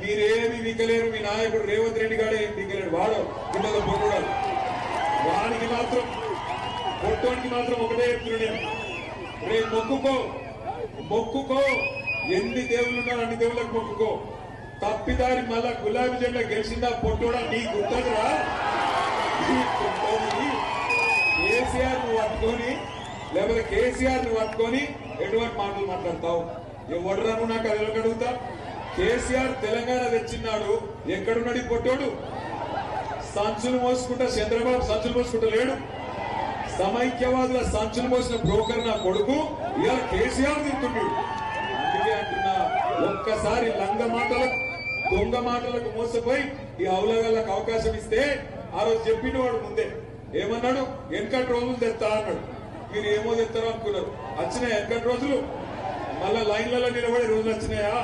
మీరేమి వికలేరు. మీ నాయకుడు రేవంత్ రెడ్డి గాడే ఏం వికలేడు. వాడు పిల్లలు పొట్టుడాడు. వాడికి మాత్రం పొట్టోనికి మాత్రం ఒకటే చెప్తున్నాడు నేను, రేపు మొక్కుకో ఎన్ని దేవుళ్ళు ఉన్నారు అన్ని దేవుళ్ళకి మొక్కుకో. తప్పిదారి మళ్ళా గులాబీ జెండా గెలిచిందా పొట్టోడా నీ గుర్తరా? కేసీఆర్ నువ్వు పట్టుకొని లేకపోతే కేసీఆర్ నువ్వు పట్టుకొని ఎటువంటి మాటలు మాట్లాడతావు? ఎవడరాను నాకు అది అడుగుతా. కేసీఆర్ తెలంగాణ తెచ్చిన్నాడు, ఎక్కడున్నాడు ఈ పొట్టోడు? సంచులు మోసుకుంటా చంద్రబాబు సంచులు మోసుకుంటా లేడు. సమైక్యవాదుల సంచులు మోసిన బ్రోకర్ నా కొడుకు ఇవాళ కేసీఆర్ తింటున్నాడు. అందుకే అంటున్నా, ఒక్కసారి లంగ మాటలకు దొంగ మాటలకు మోసపోయి ఈ అవలగాళ్ళకు అవకాశం ఇస్తే ఆ రోజు చెప్పిన వాడు ముందే ఏమన్నాడు, వెనకటి రోజులు తెస్తా అన్నాడు. మీరు ఏమో తెస్తారో అనుకున్నారు. వచ్చినాయి వెనకటి రోజులు? మళ్ళా లైన్లలో నిలబడే రోజులు వచ్చినాయా?